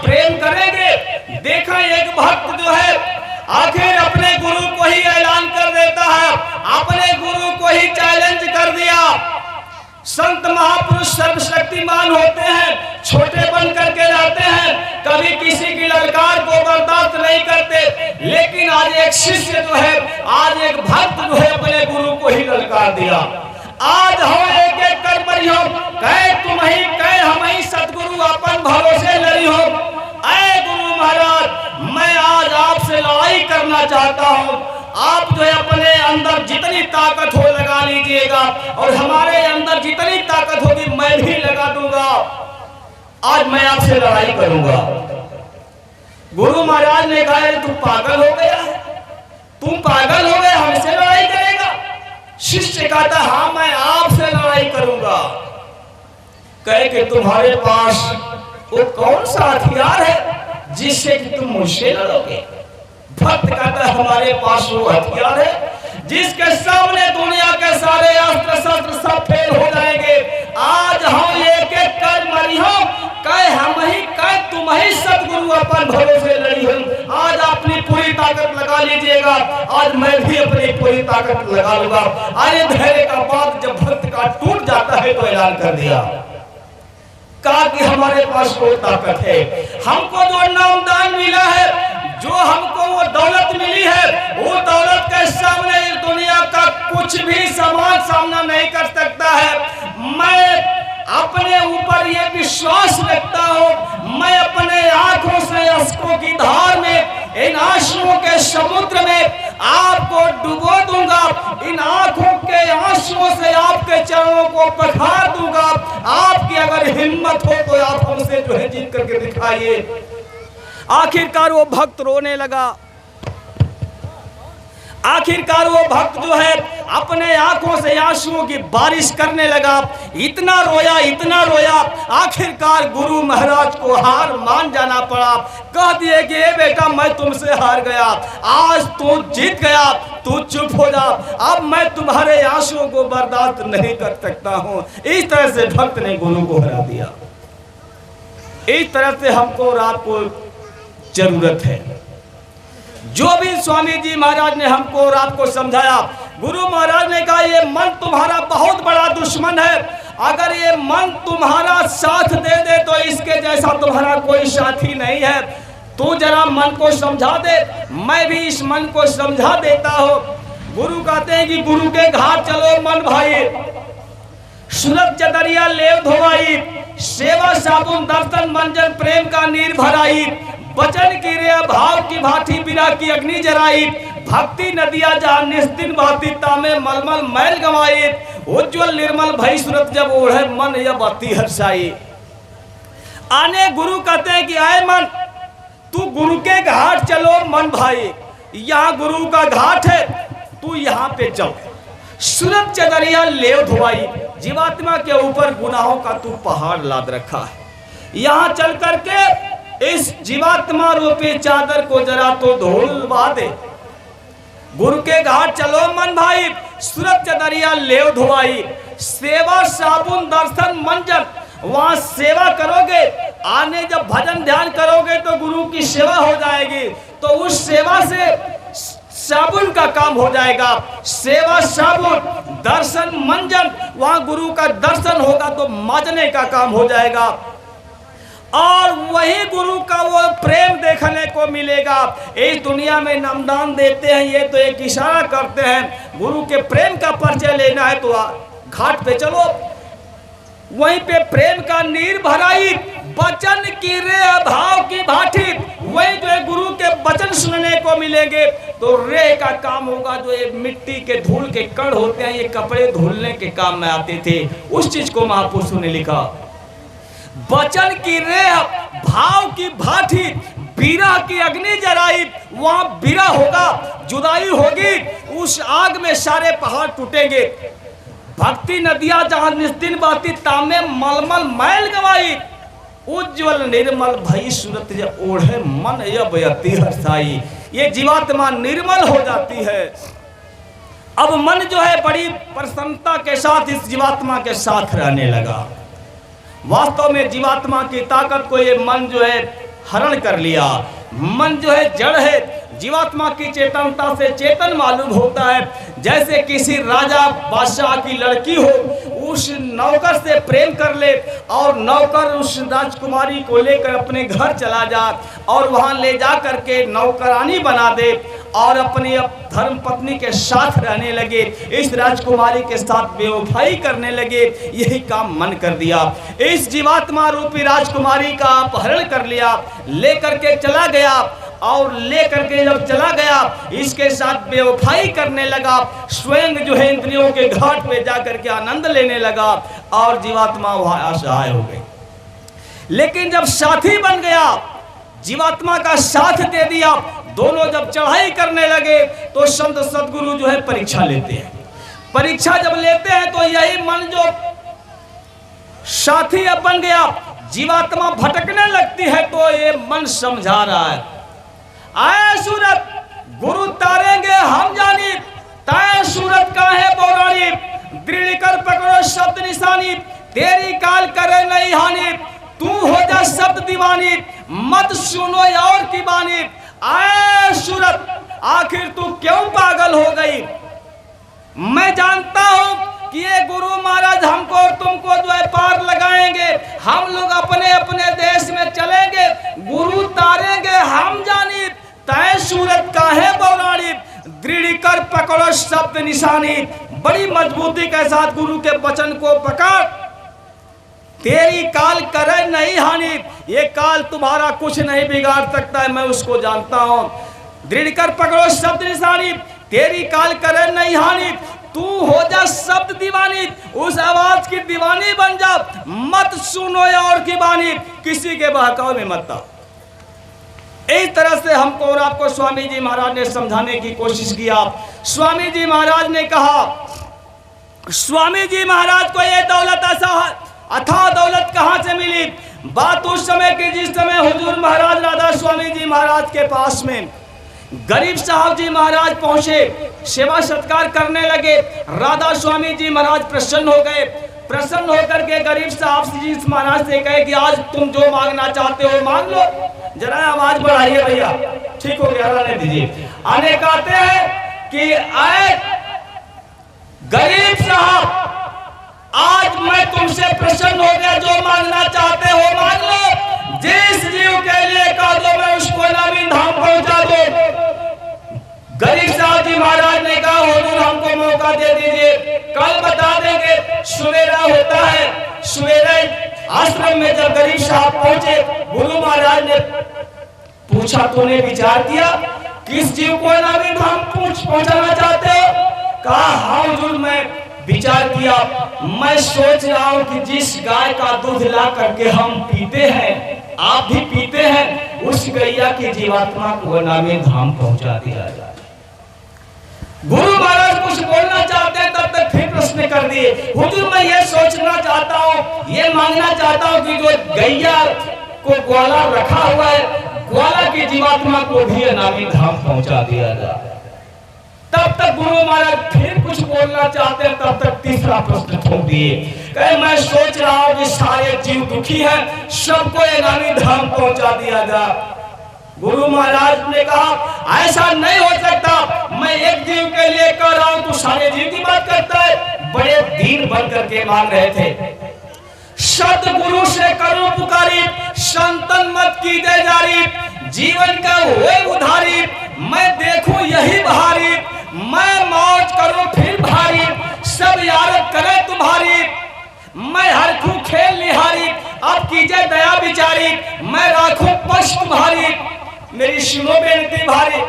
प्रेम करेंगे। देखा एक भक्त जो है आखिर अपने गुरु को ही ऐलान कर देता है, अपने गुरु को ही चैलेंज कर दिया। संत महापुरुष सर्वशक्तिमान होते हैं, छोटे बन करके रहते हैं, कभी किसी की ललकार को बर्दाश्त नहीं करते। लेकिन आज एक शिष्य जो है, आज एक भक्त जो है अपने गुरु को ही ललकार दिया। आज हो एक एक कर मरी हो, कहे तुम ही कहे हम ही सतगुरु अपन भरोसे लड़ी हो। ऐ गुरु महाराज, मैं आज आपसे लड़ाई करना चाहता हूँ। आप जो है अपने अंदर जितनी ताकत हो लगा लीजिएगा और हमारे अंदर जितनी ताकत होगी मैं भी लगा दूंगा। आज मैं आपसे लड़ाई करूंगा। गुरु महाराज ने कहा तुम पागल हो गया है, तुम पागल हो गए, हमसे लड़ाई करेगा? शिष्य कहता हाँ मैं आपसे लड़ाई करूंगा। कहे कि तुम्हारे पास वो कौन सा हथियार है जिससे कि तुम मुझसे लड़ोगे? भक्त कहता है हमारे पास वो हथियार है जिसके सामने दुनिया के सारे अस्त्र शस्त्र सब फेल हो जाएंगे। आज हम एक एक कर मरी हो, कहे हम ही कहे तुम ही सतगुरु अपन भरोसे लड़ी हो। आज अपनी पूरी ताकत लगा लीजिएगा, आज मैं भी अपनी पूरी ताकत लगा लूंगा। अरे धैर्य का बात जब भक्त का टूट जाता है तो ऐलान कर दिया, कहा कि हमारे पास कोई ताकत है, हमको जो नामदान मिला है, जो हमको वो दौलत मिली है, वो दौलत के सामने इस दुनिया का कुछ भी समाज सामना नहीं कर सकता है। मैं अपने ऊपर ये विश्वास रखता हूँ, मैं अपने आंखों से अश्कों की धार में, इन आंसुओं के समुद्र में आपको डुबो दूंगा। इन आंखों के आंसुओं से आपके चरणों को पखार दूंगा। आपकी अगर हिम्मत हो तो आप हमसे जो है जीत करके दिखाइए। आखिरकार वो भक्त रोने लगा। आखिरकार वो भक्त जो है अपने आंखों से आंसुओं की बारिश करने लगा। इतना रोया, आखिरकार गुरु महाराज को हार मान जाना पड़ा। कह दिए कि ए बेटा मैं तुमसे हार गया, आज तू जीत गया, तू चुप हो जा, अब मैं तुम्हारे आंसुओं को बर्दाश्त नहीं कर सकता हूँ। इस तरह से भक्त ने गुरु को हरा दिया। इस तरह से हमको और आपको जरूरत है। जो भी स्वामी जी महाराज ने हमको और आपको समझाया, गुरु महाराज ने कहा ये मन तुम्हारा बहुत बड़ा दुश्मन है, अगर ये मन तुम्हारा साथ दे दे तो इसके जैसा तुम्हारा कोई साथी नहीं है। तू जरा मन को समझा दे, मैं भी इस मन को समझा देता हूँ। गुरु कहते हैं कि गुरु के घाट चलो मन भाई, सुरत चदरिया लेव धोवाई, सेवा साबुन दर्शन मंजन प्रेम का नीर भराई, वचन की रे भाव की भाठी बिना की अग्नि जराई, भक्ति नदिया जहाँ निस्दिन बहती तामे मलमल मैल गवाई, उज्जवल निर्मल भई सुरत जब ओढ़े मन यह बत्ती हर्षाई। आने गुरु कहते हैं कि आए मन, तू गुरु के घाट चलो मन भाई, यहाँ गुरु का घाट है, तू यहाँ पे चल। सुरत चदरिया लेव धोवाई, जीवात्मा के ऊपर गुनाहों का तू पहाड़ लाद रखा है, यहाँ चल करके इस जीवात्मा रूपी चादर को जरा तो धुलवा दे। गुरु के घाट चलो मन भाई, सुरत चदरिया लेव धोवाई, सेवा साबुन दर्शन मंजन, वहां सेवा करोगे, आने जब भजन ध्यान करोगे तो गुरु की सेवा हो जाएगी, तो उस सेवा से साबुन का काम हो जाएगा। सेवा साबुन दर्शन मंजन, वहां गुरु का दर्शन होगा तो माजने का काम हो जाएगा और वही गुरु का वो प्रेम देखने को मिलेगा। इस दुनिया में नामदान देते हैं, ये तो एक इशारा करते हैं। गुरु के प्रेम का परिचय लेना है तो घाट पे चलो, वहीं पे प्रेम का नीर भराई, वचन की रे भाव की भाठी, वही जो है गुरु के वचन सुनने को मिलेंगे। तो रे का काम होगा, जो ये मिट्टी के धूल के कण होते हैं, ये कपड़े धुलने के काम में आते थे, उस चीज को महापुरुषों ने लिखा। वचन की रे भाव की भाठी, बीरा की अग्नि जराई, वहां बीरा होगा, जुदाई होगी, उस आग में सारे पहाड़ टूटेंगे। भक्ति नदियां जहां निस्दिन बहती तामे मलमल मैल गवाई, उज्जवल निर्मल भई सूरत जब ओढ़े मन यह बयती हर्षाई। ये जीवात्मा निर्मल हो जाती है। अब मन जो है बड़ी प्रसन्नता के साथ इस जीवात्मा के साथ रहने लगा। वास्तव में जीवात्मा की ताकत को ये मन जो है हरण कर लिया। मन जो है जड़ है, जीवात्मा की चेतनता से चेतन मालूम होता है। जैसे किसी राजा बादशाह की लड़की हो, उस नौकर से प्रेम कर ले और नौकर उस राजकुमारी को लेकर अपने घर चला जा और वहां ले जा करके नौकरानी बना दे और अपनी धर्म पत्नी के साथ रहने लगे, इस राजकुमारी के साथ बेवफाई करने लगे। यही काम मन कर दिया। इस जीवात्मा रूपी राजकुमारी का अपहरण कर लिया, लेकर के चला गया और लेकर के जब चला गया इसके साथ बेवफाई करने लगा। स्वयं जो है इंद्रियों के घाट पे जाकर के आनंद लेने लगा और जीवात्मा वहां असहाय हो गई। लेकिन जब साथी बन गया, जीवात्मा का साथ दे दिया, दोनों जब चढ़ाई करने लगे तो संत सदगुरु जो है परीक्षा लेते हैं। परीक्षा जब लेते हैं तो यही मन जो साथी अब बन गया, जीवात्मा भटकने लगती है तो ये मन समझा रहा है, आए सूरत गुरु तारेंगे हम जानी, ताए सूरत का है पौराणी, दृढ़ कर पकड़ो शब्द निशानी, तेरी काल करे नहीं हानि, तू हो जा शब्द दीवानी, मत सुनो और की बानी। आए सूरत आखिर तू क्यों पागल हो गई? मैं जानता हूं कि ये गुरु महाराज हमको और तुमको जो है पार लगाएंगे, हम लोग अपने अपने देश में चलेंगे, गुरु तारेंगे हम जानी, तय सूरत का है बौरानी, दृढ़ कर पकड़ो शब्द निशानी। बड़ी मजबूती के साथ गुरु के वचन को पकड़, तेरी काल करे नहीं हानि, ये काल तुम्हारा कुछ नहीं बिगाड़ सकता है, मैं उसको जानता हूं। दृढ़ कर पकड़ो शब्द निशानी, तेरी काल करे नहीं हानि, तू हो जा शब्द दीवानी, उस आवाज की दीवानी बन जा, मत सुनो और की बानी, किसी के बहकाव में मत आओ। इस तरह से हमको और आपको स्वामी जी महाराज ने समझाने की कोशिश किया। स्वामी जी महाराज ने कहा, स्वामी जी महाराज को ये दौलत अथाह दौलत कहां से मिली? बात उस समय की जिस समय हुजूर महाराज राधा स्वामी जी महाराज के पास में गरीब साहब जी महाराज पहुंचे, सेवा सत्कार करने लगे। राधा स्वामी जी महाराज प्रसन्न हो गए। प्रसन्न होकर के गरीब साहब जी महाराज से कहे कि आज तुम जो मांगना चाहते हो मांग लो। जरा आवाज बढ़ाइए भैया, ठीक हो गया, रहने दीजिए। आने कहते हैं कि आए गरीब साहब, आज मैं तुमसे प्रसन्न हो गया, जो मांगना चाहते हो मांग लो, जिस जीव के लिए कह दो मैं उसको नवीन धाम पहुंचा दो। गरीब साहब जी महाराज ने कहा, हुजूर हमको मौका दे दीजिए, कल बता देंगे। सवेरा होता है, सवेरे आश्रम में जब गरीब साहब पहुंचे, गुरु महाराज ने पूछा, तूने विचार किया किस जीव को नवीन धाम पहुंचाना चाहते हो? कहा हाँ हुजूर मैं विचार किया, मैं सोच रहा हूं कि जिस गाय का दूध ला करके हम पीते हैं, आप भी पीते हैं, उस गैया की जीवात्मा को नामी धाम पहुंचा दिया जाए। गुरु महाराज कुछ बोलना चाहते हैं, तब तक फिर प्रश्न कर दिए, हुजूर मैं ये सोचना चाहता हूँ, ये मांगना चाहता हूँ कि जो गैया को ग्वाला रखा हुआ है, ग्वाला की जीवात्मा को भी नामी धाम पहुंचा दिया जाए। तब तक गुरु महाराज फिर कुछ बोलना चाहते हैं, तब तक तीसरा प्रश्न ठोक दिए, कहे मैं सोच रहा हूं कि सारे जीव दुखी हैं, सबको नामी धाम पहुंचा दिया जाए। गुरु महाराज ने कहा ऐसा नहीं हो सकता, मैं एक जीव के लिए कह रहा हूं, तू सारे जीव की बात करता है। बड़े दीन बन करके मांग रहे थे। सतगुरु से करो पुकारी, संतन मत कीजिए जारी, जीवन का होए उधारी, मैं देखूं यही बहारी, मैं मौज करूं फिर भारी, सब यारत करे तुम्हारी, मैं हरखूं खेल निहारी, अब कीजिए दया बिचारी, मैं राखूं पक्ष तुम्हारी, मेरी सुनो बेनती भारी।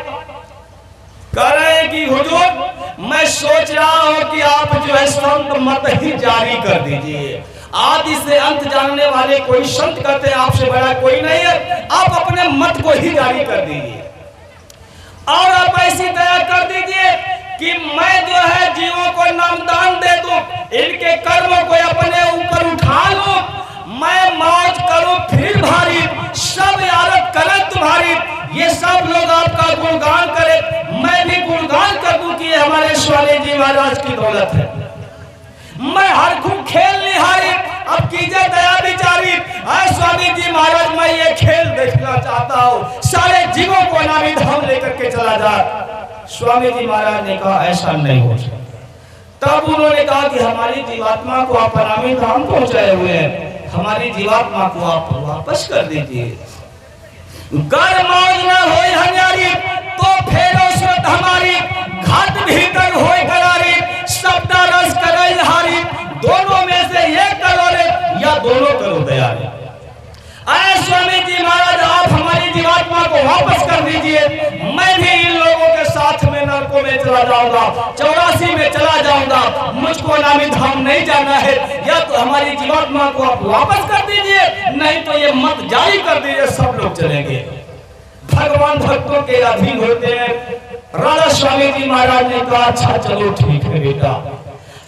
कह रहे हैं कि हुजूर मैं सोच रहा हूं कि आप जो है संत मत ही जारी कर दीजिए। आदि से अंत जानने वाले कोई संत कहते हैं आपसे बड़ा कोई नहीं है, आप अपने मत को ही जारी कर दीजिए और आप ऐसी दया कर दीजिए कि मैं जो है जीवों को नामदान दे दूं, इनके कर्मों को अपने ऊपर उठा लूं, मैं मौज करूं फिर भारी, सब यारत करें तुम्हारी, ये सब लोग आपका गुणगान करें, मैं भी गुणगान कर दूं कि ये हमारे स्वामी जी महाराज की दौलत है। मैं हर खूब खेल निहारी, अब कीजिए दया विचारी। स्वामी जी महाराज, मैं ये खेल देखना चाहता हूँ, सारे जीवों को अनामी धाम लेकर के चला जा। स्वामी जी महाराज ने कहा ऐसा नहीं हो सकता। तब उन्होंने कहा कि हमारी जीवात्मा को आप अनामी धाम पहुंचाए हुए हैं, हमारी जीवात्मा को आप वापस कर दीजिए। गर मौज न होय हमारी तो फेरो सुत हमारी, घाट भीतर होय करारी, शब्द रस करई हारी। दोनों में से एक करो रे या दोनों करो दयारे। अरे स्वामी जी महाराज, आप हमारी जीवात्मा को वापस कर दीजिए, मैं भी इन लोगों के साथ में नरकों में चला जाऊंगा, 84 में चला जाऊंगा, मुझको अनामी धाम नहीं जाना है। या तो हमारी जीवात्मा को आप वापस कर दीजिए, नहीं तो ये मत जारी कर दीजिए, सब लोग चलेंगे। भगवान भक्तों के अधीन होते हैं। राजा स्वामी जी महाराज ने कहा अच्छा चलो ठीक है बेटा,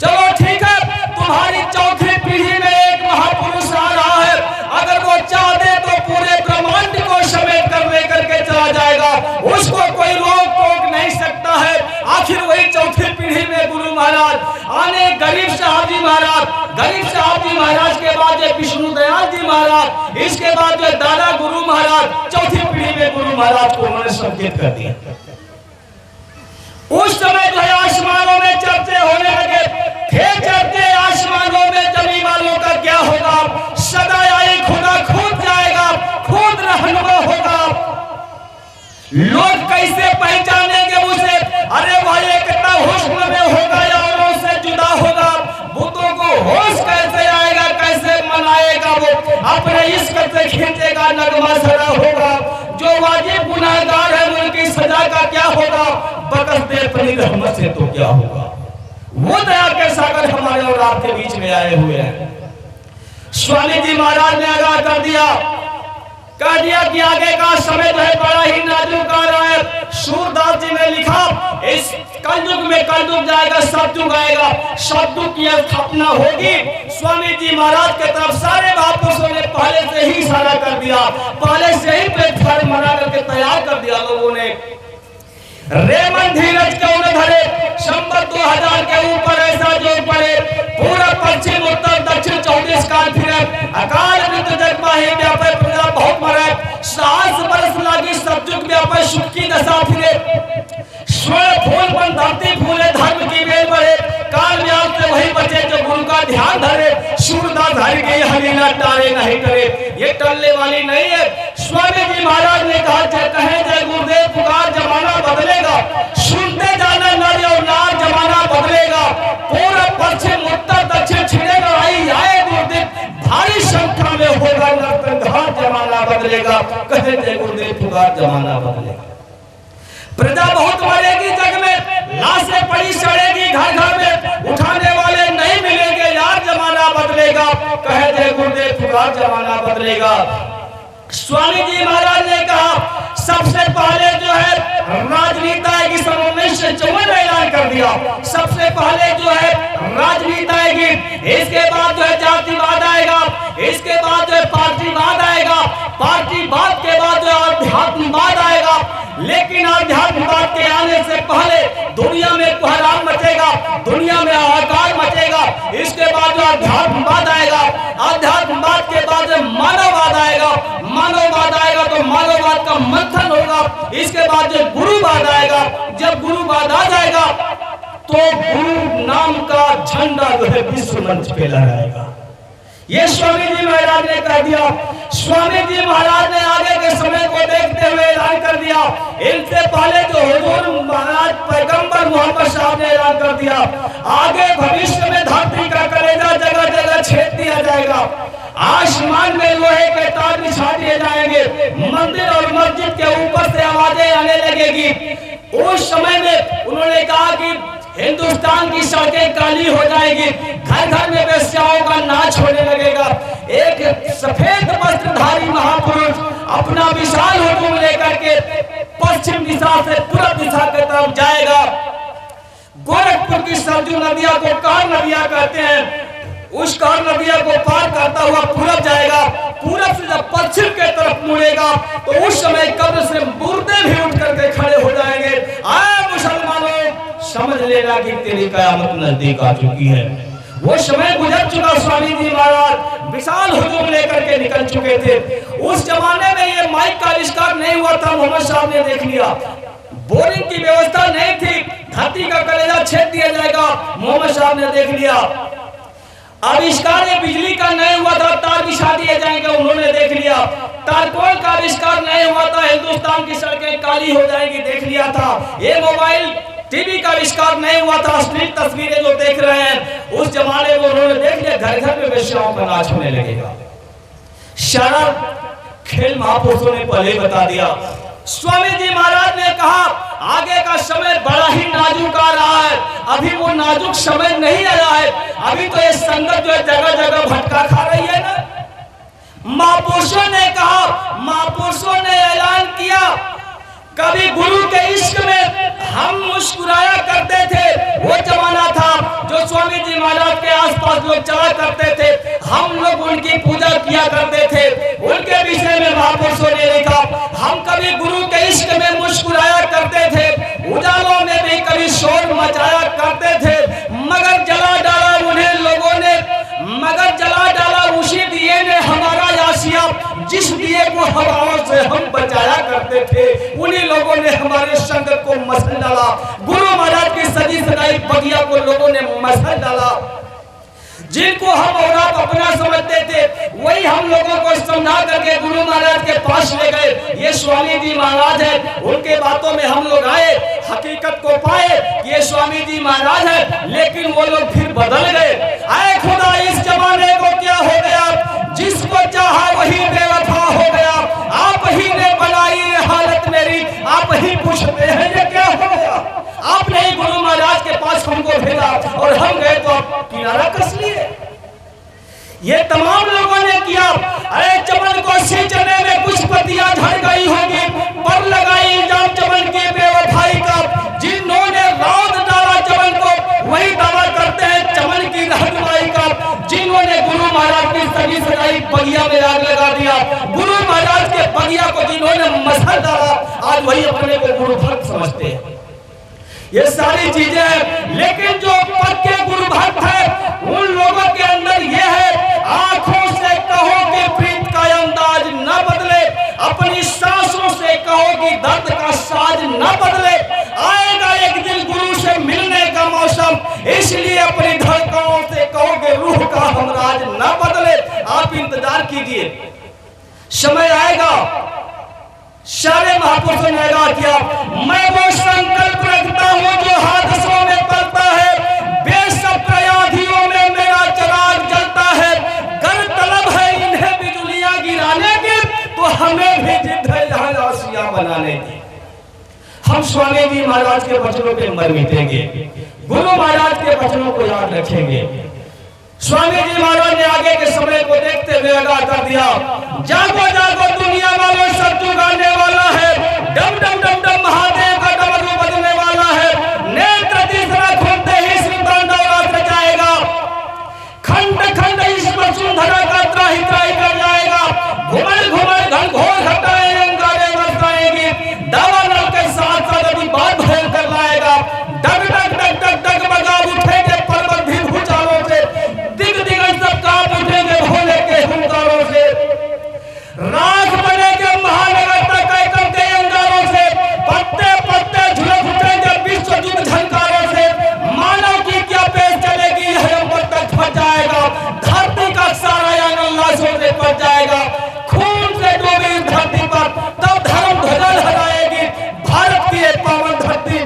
चलो ठीक है, तुम्हारी चौथी पीढ़ी में एक महापुरुष आ रहा है, अगर वो चाहते तो पूरे ब्रह्मांड को समेट कर लेकर के चला जाएगा, उसको कोई रोक टोक नहीं सकता है। आखिर वही चौथी पीढ़ी में गुरु महाराज आने, गरीब साहब जी महाराज, गरीब साहब जी महाराज के बाद विष्णु दयाल जी महाराज, इसके बाद दादा गुरु महाराज, चौथी पीढ़ी में गुरु महाराज को उन्होंने संकेत कर दिया। उस समय जो है आसमानों में चर्चे होने लगे, थे चर्चे आसमानों में, जमीन वालों का क्या होगा, सदा आई खुदा खुद जाएगा, खुद रहनुमा होगा, लोग कैसे पहचानेंगे उसे, अरे भाई कितना हुस्न में होगा या औरों से जुदा होगा, बुतों को होश कैसे आएगा, कैसे मनाएगा, वो अपने इश्क से खींचेगा, नगमा सरा होगा, जो वाजिब गुनाहगार है उनकी सजा का क्या होगा, बकस दे अपनी रहमत से तो क्या होगा। वो दया के सागर हमारे और आपके बीच में आए हुए हैं। स्वामी जी महाराज ने आगाह कर दिया, कह दिया कि आगे का समय जो है बड़ा ही नाजुक आ रहा है। सूरदास जी ने लिखा, इस कलयुग में कलयुग जाएगा, सतयुग आएगा, सतयुग की स्थापना होगी। स्वामी जी महाराज के तरफ सारे महापुरुषों ने पहले से ही इशारा कर दिया, पहले से ही प्लेटफार्म बना करके तैयार कर दिया लोगों ने। रेमन धीरज क्यों न धरे, संवत 2000 के ऊपर ऐसा जो पड़े, पूरा पश्चिम उत्तर दक्षिण 24 काल फिरे, अकाल मृत्यु जग माही व्यापे, प्रजा बहुत मरे, 7 बरस लागी सतयुग व्यापे, सुख की दशा फिरे, स्वर्ण फूल बन धरती फूले, धर्म की बेल बढ़े, काल व्याप से वही बचे जो गुरु का ध्यान धरे, सूरदास हरि गई हलीला टारे नहीं करे, ये टलने वाली नहीं है। स्वामी जी महाराज ने कहा कहे जय गुरुदेव पुकार, जमाना बदलेगा, सुनते जाना नर और नार, जमाना बदलेगा, पूरा पश्चिम उत्तर दक्षिण छिड़ेगा, आई आए गुरुदेव, भारी संख्या में होगा नरसंहार, जमाना बदलेगा, कहे जय गुरुदेव पुकार, जमाना बदलेगा। प्रजा बहुत मरेगी जग में, लाशें पड़ी सड़ेगी घर घर में, उठाने वाले नहीं मिलेंगे यार, जमाना बदलेगा, कहे जय गुरुदेव पुकार, जमाना बदलेगा। स्वामी जी महाराज ने कहा सबसे पहले जो है राजनीति आएगी, सन 1954 में ऐलान कर दिया, सबसे पहले जो है राजनीति आएगी, इसके बाद जो है जातिवाद आएगा, इसके बाद जो है पार्टीवाद आएगा, पार्टीवाद के बाद जो है अध्यात्मवाद आएगा। लेकिन अध्यात्मवाद के आने से पहले दुनिया में कोहराम मचेगा, दुनिया में हाहाकार मचेगा, इसके बाद जो अध्यात्मवाद आएगा, अध्यात्मवाद के बाद जो मानववाद आएगा, मानववाद आएगा तो मानववाद का मंथन होगा, इसके बाद जो गुरुवाद आएगा, जब गुरुवाद आ जाएगा तो गुरु नाम का झंडा जो है विश्व मंच पे लहराएगा। ये स्वामी जी महाराज ने कह दिया। स्वामी जी महाराज ने आगे के समय को देखते हुए ऐलान कर दिया, इनसे पहले जो हुजूर महाराज पैगंबर मोहम्मद साहब ने ऐलान कर दिया, आगे भविष्य में धरती का कलेजा जगह जगह छेद दिया जाएगा, आसमान में लोहे के तार बिछा दिए जाएंगे, मंदिर और मस्जिद के ऊपर से आवाजें आने लगेगी। उस समय में उन्होंने कहा कि हिंदुस्तान की सड़कें काली हो जाएगी, घर घर में वेश्याओं का नाच होने लगेगा। एक सफेद वस्त्रधारी महापुरुष अपना विशाल हुजूम लेकर के पश्चिम दिशा से पूर्व दिशा की तरफ जाएगा। गोरखपुर की सरजू नदिया को कार नदिया कहते हैं, उस कार नदिया को पार करता हुआ पूरब जाएगा, पूरब से जब पश्चिम के तरफ मुड़ेगा तो उस समय कब्र से मुर्दे भी उठ करके खड़े हो जाएंगे। आए मुसलमानों, समझ लेना कि तेरी कयामत नजदीक आ चुकी है। वो समय गुजर चुका। स्वामी जी महाराज विशाल हुजूम लेकर के निकल चुके थे। उस जमाने में ये माइक का आविष्कार नहीं हुआ था, मोहम्मद साहब ने देख लिया। बोरिंग की व्यवस्था नहीं थी, धरती का कलेजा छेद दिया जाएगा, मोहम्मद साहब ने देख लिया। आविष्कार बिजली का नहीं हुआ था, तार बिछा दिए जाएंगे, उन्होंने देख लिया। तारकोल का आविष्कार नहीं हुआ था, हिंदुस्तान की सड़कें काली हो जाएंगी, देख लिया था। ये मोबाइल टीवी का आविष्कार नहीं हुआ था, अश्लील तस्वीरें जो देख रहे हैं उस जमाने में उन्होंने देख लिया। घर घर में वेश्याओं का नाच होने लगेगा। शराब खेल महापुरुषों ने पहले बता दिया। स्वामी जी महाराज ने कहा आगे का समय बड़ा ही नाजुक आ रहा है, अभी वो नाजुक समय नहीं आया है। अभी तो ये संगत जो है जगह जगह भटका खा रही है ना। महापुरुषों ने कहा, महापुरुषों ने ऐलान किया, कभी गुरु के इश्क में हम मुस्कुराया करते थे, वो जमाना था जो स्वामी जी महाराज के आसपास लोग चला करते थे, हम लोग उनकी पूजा किया करते थे। उनके विषय में महापुरुषों ने लिखा, हम कभी गुरु के इश्क में मुस्कुराया करते थे, उजालों में भी कभी शोर मचाया करते थे, मगर जला डाला उन्हें लोगों ने, मगर जला डाला उसी दिए ने हमारा यासिया, जिस दिए को हवाओं से हम बचाया करते थे, उन्हीं लोगों ने हमारे संगत को मसल डाला। गुरु महाराज की सजी सजाई बगिया को लोगों ने मसल डाला। जिनको हम और आप अपना समझते थे वही हम लोगों को समझा करके गुरु महाराज के पास ले गए। ये स्वामी जी महाराज है, उनके बातों में हम लोग आए, हकीकत को पाए कि ये स्वामी जी महाराज है, लेकिन वो लोग फिर बदल गए। आए खुदा इस जमाने को क्या हो गया, जिसको चाहा वही बेवफा हो गया, आप ही ने बनाई हालत मेरी, आप ही पूछते हैं ये क्या हो गया। आपने ही गुरु महाराज के पास हमको भेजा और हम गए तो आप किनारा कस लिए। ये तमाम लोगों ने किया। अरे चमन को सींचने में कुछ पत्तियां झड़ गई होगी, पर लगाई इल्जाम चमन की बेवफाई का। जिन्होंने रौद डाला चमन को वही दावा करते हैं चमन की रहनुमाई का। जिन्होंने गुरु महाराज की सगी सजाई बगिया में आग लगा दिया, गुरु महाराज के बगिया को जिन्होंने मसल डाला, आज वही अपने को गुरु भक्त समझते हैं। ये सारी चीजें हैं, लेकिन जो पक्के गुरु भक्त है उन लोगों के अंदर ये है, आंखों से कहो कि प्रीत का अंदाज न बदले, अपनी सांसों से कहो कि दर्द का साज न बदले। आएगा एक दिन गुरु से मिलने का मौसम, इसलिए अपनी धड़कनों से कहो कि रूह का हमराज न बदले। आप इंतजार कीजिए, समय आएगा। सारे महापुरुषों ने ऐलान किया, मैं वो संकल्प रखता हूँ जो हादसों में पलता है, बेशक प्रयाधियों में मेरा चिराग जलता है। गर तलब है इन्हें बिजलियां गिराने की, तो हमें भी जिद है यहाँ आसिया बनाने की। हम स्वामी जी महाराज के वचनों पे मर मिटेंगे, गुरु महाराज के वचनों को याद रखेंगे। स्वामी जी महाराज ने आगे के समय को देखते हुए अदा कर दिया, जागो जागो दुनिया वालों, सत्युग आने वाला है, डम डम डम डम महादेव का डमरू बजने वाला है। नेत्र तीसरा खोलते ही श्री तांडव जाएगा, खंड खंड इस वसुंधरा का त्राही त्राही कर जाएगा। घुमड़ घुमड़ घनघोर घटाएं अंगारे बरसाएंगी, दावा नल के साथ साथ अभी बात भयंकर लाएगा। डग डग डग डग डग बगा उठेंगे पर्वत भी भूचालों से, दिग दिगंत सब कांप उठेंगे भोले के हुंकारों से। राख बनेंगे महानगर तक एकम के अंगारों से, पत्ते पत्ते झुलस उठेंगे विश्व युद्ध झंकारों से। मानव की क्या पेश चलेगी, यह तक फट जाएगा, धरती का सारा आंगन लाशों से पट जाएगा। खून से डूबी धरती पर तब धर्म ध्वजा लहराएगी, भारत की एक पावन धरती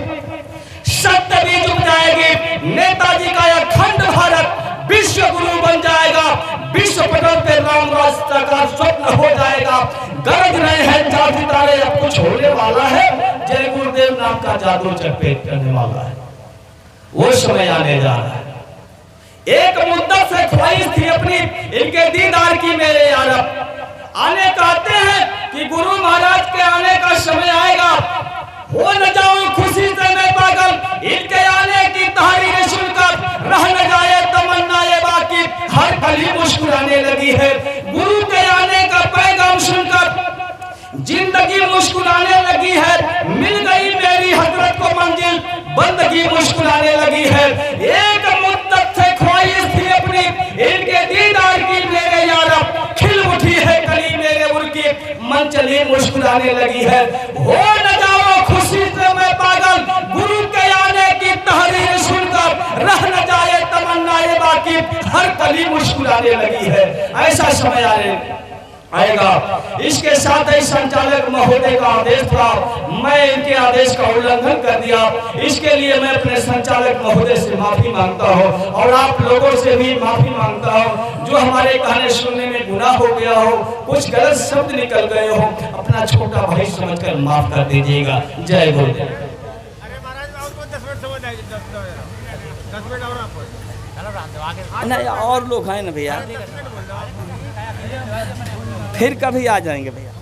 सत्य भी झुक जाएगी। नेताजी का यह अखंड भारत विश्व गुरु बन जाएगा, विश्व पटल पे राम राज का स्वप्न हो जाएगा। गरज रहे हैं चार सितारे, अब कुछ होने वाला है, जय गुरुदेव नाम का जादू चपेट करने वाला है, वो समय आने जा रहा है। एक मुद्दा से ख्वाहिश थी अपनी इनके दीदार की मेरे यार, आने कहते हैं कि गुरु महाराज के आने का समय आएगा, हो न जाऊं खुशी से मैं पागल, इनके आने की तहरीर सुनकर रह न जाए तमन्ना ये बाकी। हर कली मुस्कुराने लगी है, गुरु के आने का पैगाम सुनकर जिंदगी मुस्कुराने लगी है। मिल गई मेरी हजरत को मंजिल, बंदगी मुस्कुराने लगी है। एक मुद्दत से ख्वाहिश थी अपनी इनके दीदार की मेरे यार, अंजलि मुस्कुराने लगी है। हो न जाओ खुशी से मैं पागल, गुरु के आने की तहरीर सुनकर रह न जाए तमन्नाएं बाकी, हर कली मुस्कुराने लगी है। ऐसा समय आएगा। इसके साथ ही संचालक महोदय का आदेश था, मैं इनके आदेश का उल्लंघन कर दिया। इसके लिए मैं अपने संचालक महोदय से माफी मांगता हूँ और आप लोगों से भी माफी मांगता हूँ। जो हमारे कहने सुनने में गुनाह हो गया हो, कुछ गलत शब्द निकल गए हो, अपना छोटा भाई समझकर माफ कर दीजिएगा। जय गुरुदेव। नहीं और लोग हैं ना भैया, फिर कभी आ जाएंगे भैया।